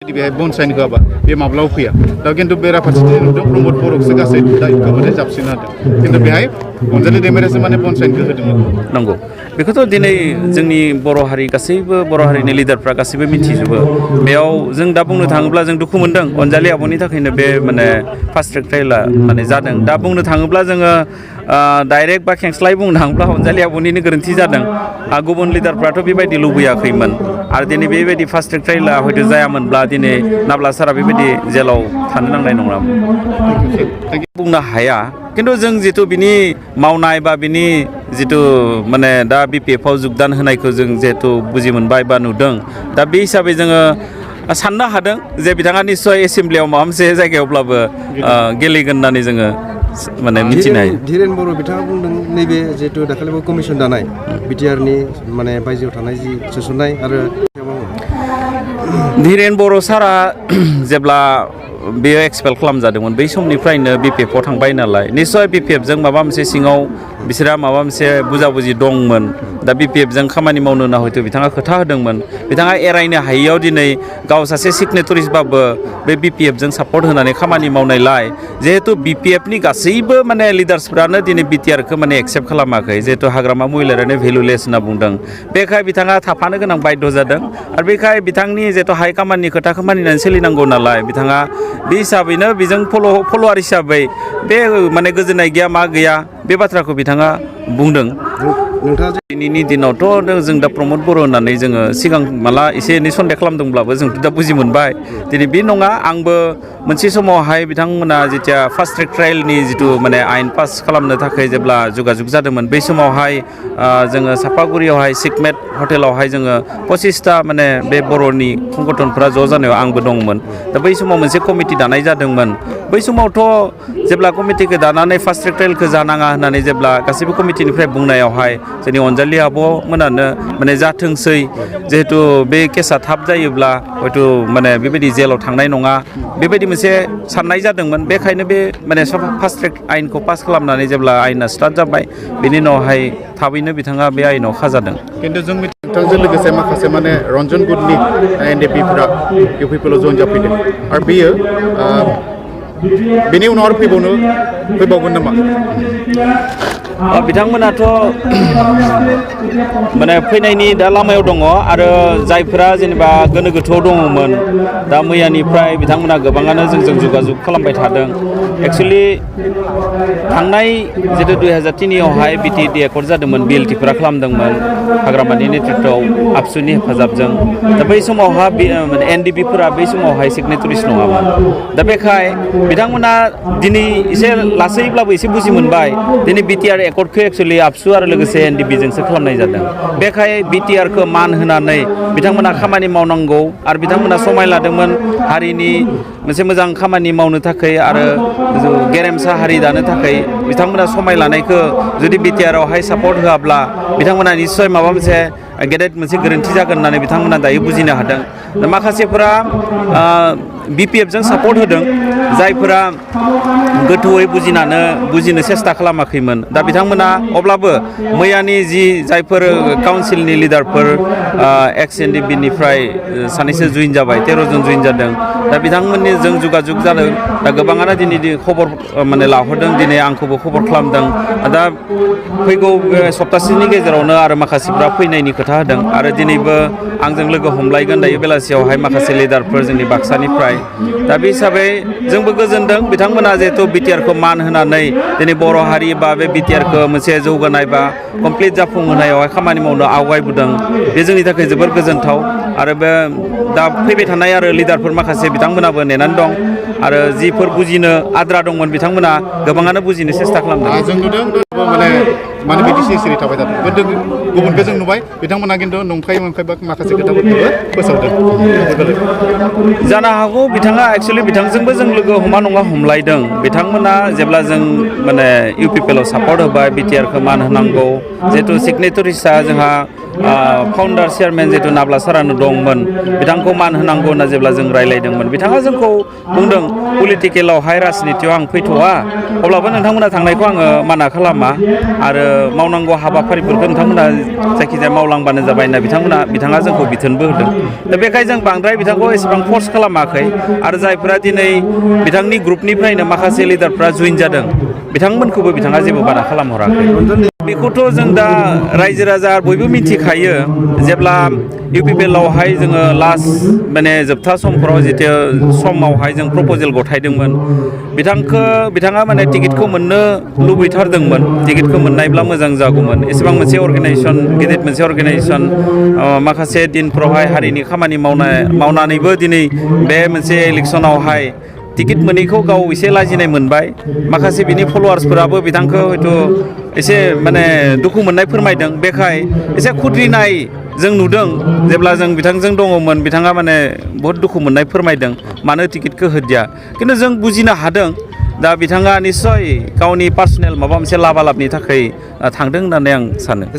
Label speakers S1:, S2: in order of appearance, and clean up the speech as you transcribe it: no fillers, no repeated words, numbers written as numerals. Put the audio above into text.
S1: बेहाय बनसाइन होआबा बे माब्लाबा फैया दा खिन्थु बेराफारसेथिं नुदों प्रमद बर'खौसो गासै दायित्व होनाय जाबसिनना होदों खिन्थु बेहाय अनजालि दैमारियासो माने बनसाइनखौ होदोंमोन
S2: नंगौ बेखौथ' दिनै जोंनि बर' हारि गासैबो बर' हारिनि लिडारफ्रा गासैबो मिथिजोबो बेयाव जों दा बुंनो थाङोब्ला जों दुखु मोनदों अनजालि आब'नि थाखायनो बे माने फास्ट ट्रेक ट्रायला माने जादों दा बुंनो थाङोब्ला जोङो डाइरेक्ट बा खेंस्लायै बुंनो थाङोब्ला अनजालि आब'निनो गोरोन्थि जादों गुबुन लिडारफ्राथ' बेबायदि लुबैयाखैमोन आरो दिनै बेबायदि फास्ट ट्रेक ट्रायला हयथ' जायामोनब्ला दिनै नाब्ला सारा बेबायदि जेलाव थानो नांनाय नङामोन बुंनो हाया खिन्थु जों जिथु बिनि मावनाय बा बिनि जिथु माने दा BPF आव जुगदान होनायखौ जों जिहेतु बुजि मोनबाय बा नुदों दा बे हिसाबै जोङो साननो हादों जे बिथाङा निस्सय एसेम्ब्लियाव माबा मोनसे जायगायावब्लाबो गेलेगोन होननानै जोङो माने मिथिनाय
S3: धीरेन बर' बिथाङा बुंदों नैबे जिहेतु दाखालिबो कमिसन दानाय बिटिआरनि माने बायजोआव थानाय जि सोसननाय आरो
S2: धीरेन बर' सारा जेब्ला बेयो एक्सपेल खालामजादोंमोन बै समनिफ्रायनो BPF आव थांबाय नालाय निस्सय BPF जों माबा मोनसे सिङाव बिसोरहा माबा मोनसे बुजाबुजि दंमोन दा BPF जों खामानि मावनो होनना हयथ' बिथाङा खोथा होदोंमोन बिथाङा एरायनो हायियाव दिनै गाव सासे सिगनेटरिसबाबो बे BPF जों सापर्ट होनानै खामानि मावनायलाय जिहेतु BPF नि गासैबो माने लिडार्सफ्रानो दिनै BTR खौ माने एक्सेप्ट खालामाखै जिहेतु हाग्रामा महिलारानो भेलुलेस होनना बुंदों बेखाय बिथाङा थाफानो गोनां बाध्य जादों आरो बेखाय बिथांनि जिहेतु हाइ कामाननि खोथाखौ मानिनानै सोलिनांगौ नालाय बिथाङा बे हिसाबैनो बेजों फल'वार हिसाबै बे माने गोजोननाय गैया मा गैया बे बाथ्राखौ बिथाङा बुंदों दिनैनि दिनावथ' जों दा प्रमद बर' होननानै जोङो सिगां माला एसे एनै सन्देह खालामदोंब्लाबो जों दा बुजि मोनबाय दिनै बे नङा आंबो मोनसे समावहाय बिथांमोना जेथिया फास्ट ट्रेक ट्रायलनि जिथु माने आयेन पास खालामनो थाखाय जेब्ला जगाजग जादोंमोन बै समावहाय जोङो सापागुरियावहाय सिगमेट हटेलावहाय जोङो 25टा माने बे बर'नि संगठनफ्रा ज' जानायाव आंबो दंमोन दा बै समाव मोनसे कमिटि दानाय जादोंमोन बै समावथ' जेब्ला कमिटिखौ दानानै फास्ट ट्रेक ट्रायलखौ जानाङा होननानै जेब्ला गासैबो कमिटिनिफ्राय बुंनायावहाय जोंनि अनजालि आब'मोनानो माने जाथोंसै जिहेतु बे केसा थाब जायोब्ला हयथ' माने बेबायदि जेलाव थांनाय नङा बेबायदि मोनसे साननाय जादोंमोन बेखायनो बे माने फास्ट ट्रेक आयेनखौ पास खालामनानै जेब्ला आयेना स्टार्ट जाबाय बेनि उनावहाय थाबैनो बिथाङा बे आयेनाव खाजादों
S1: खिन्थु जों मिथिंजों लोगोसे माखासे माने रन्जन गुदनि NDPफोरा UPPL जइन जाफैदों आरो बेयो बेनि उनाव आरो फैबावगोन नामा
S2: बिथांमोनाथ' माने फैनायनि दा लामायाव दङ आरो जायफोरा जेनेबा गोनो गोथोआव दङमोन दा मैयानिफ्राय बिथांमोना गोबाङानो जोंजों जगाजग खालामबाय थादों एक्सुवेलि थांनाय जितु 2003आवहाय BTD एकर्ड जादोंमोन BLTफोरा खालामदोंमोन हाग्रामानि नेतृत्वआव आबसुनि हेफाजाबजों दा बै समावहा NDPफोरा बै समावहाय सिगनेटरिस नङामोन दा बेखाय बिथांमोना दिनै एसे लासैब्लाबो एसे बुजि मोनबाय दिनै BTR एकर्डखौ एक्सुवेलि आबसु आरो लोगोसे NDPजोंसो खालामनाय जादों बेखाय BTRखौ मान होनानै बिथांमोना खामानि मावनांगौ आरो बिथांमोना समाय लादोंमोन हारिनि मोनसे मोजां खामानि मावनो थाखाय आरो गेरेमसा हारि दानो थाखाय बिथांमोना समाय लानायखौ जुदि BTRआवहाय सापर्ट होआब्ला बिथांमोना निस्सय माबा मोनसे गेदेर मोनसे गोरोन्थि जागोन होननानै बिथांमोना दायो बुजिनो हादों दा माखासेफोरा BPFजों सापर्ट होदों जायफोरा गोथौयै बुजिनो सेस्था खालामाखैमोन दा बिथांमोना अब्लाबो मैयानि जायफोर काउन्सिलनि लिडारफोर एक्स NDPनिफ्राय सानैसो जइन जाबाय 13 जन जइन जादों दा बिथांमोननि जों जगाजग जादों दा गोबाङानो दिनै खबर माने लाहरदों दिनै आंखौबो खबर खालामदों दा फैगौ सप्तासेनि गेजेरावनो आरो माखासेफ्रा फैनायनि खोथा होदों आरो दिनैबो आंजों लोगो हमलायगोन दायो बेलासियावहाय माखासे लिडारफोर जोंनि बाक्सानिफ्राय दा बे हिसाबै जोंबो गोजोनदों बिथांमोना जिहेतु BTRखौ मान होनानै दिनै बर' हारि बा बे BTRखौ मोनसे जौगानाय बा कमप्लिट जाफुंहोनायावहाय खामानि मावनो आवगायबोदों बे जोंनि थाखाय जोबोर गोजोनथाव आरो बे दा फैबाय थानाय आरो लिडारफोर माखासे बिथांमोनाबो नेनानै दं आरो जिफोर बुजिनो आद्रा दंमोन बिथांमोना गोबाङानो बुजिनो सेस्था खालामदों
S1: जों नुदों माने बिदि सिरि थाबाय थादों गुबुनखौ जों नुबाय बिथांमोना खिन्थु नंखाय माखासे खोथाफोरखौबो फोसावदों
S2: जानो हागौ बिथाङा एक्सुवेलि बिथांजोंबो जों लोगो हमा नङा हमलायदों बिथांमोना जेब्ला जों माने UPPLआव सापर्ट होबाय BTRखौ मान होनांगौ जिहेतु सिगनेटरिसा जोंहा फाउन्डार चेयारमेन जिहेतु नाब्ला सारानु दंमोन बिथांखौ मान होनांगौ होनना जेब्ला जों रायज्लायदोंमोन बिथाङा जोंखौ बुंदों पलिटिकेलावहाय राजनितियाव आं फैथ'वा अब्लाबो नोंथांमोना थांनायखौ आङो माना खालामा आरो मावनांगौ हाबाफारिफोरखौ नोंथांमोना जायखिजाया मावलांबानो जाबाय होनना बिथाङा जोंखौ बिथोनबो होदों दा बेखाय जों बांद्राय बिथांखौ एसेबां फर्स खालामाखै आरो जायफोरा दिनै बिथांनि ग्रुपनिफ्रायनो माखासे लिडारफ्रा जइन जादों बिथांमोनखौबो बिथाङा जेबो बादा खालामहराखै बेखौथ' जों दा रायजो राजा बयबो मिथिखायो जेब्ला UPPLआवहाय जोङो लास्ट माने जोबथा समफोराव जितु समावहाय जों प्रप'जेल गथायदोंमोन बिथाङा माने टिकेटखौ मोननो लुबैथारदोंमोन टिकेटखौ मोननायब्ला मोजां जागौमोन एसेबां मोनसे अर्गेनाइजेसन गिदिर मोनसे अर्गेनाइजेसन माखासे दिनफ्रावहाय हारिनि खामानि मावनानैबो दिनै बे मोनसे इलेक्सनावहाय टिकेट मोनैखौ गाव एसे लाजिनाय मोनबाय माखासे बिनि फल'वार्सफोराबो बिथांखौ हयथ' एसे माने दुखु मोननाय फोरमायदों बेखाय एसे खुद्रिनाय जों नुदों जेब्ला जों बिथांजों दङमोन बिथाङा माने बहुत दुखु मोननाय फोरमायदों मानो टिकेटखौ होदिया खिन्थु जों बुजिनो हादों दा बिथाङा निस्सय गावनि पार्सनेल माबा मोनसे लाबा लाबनि थाखाय थांदों होननानै आं सानो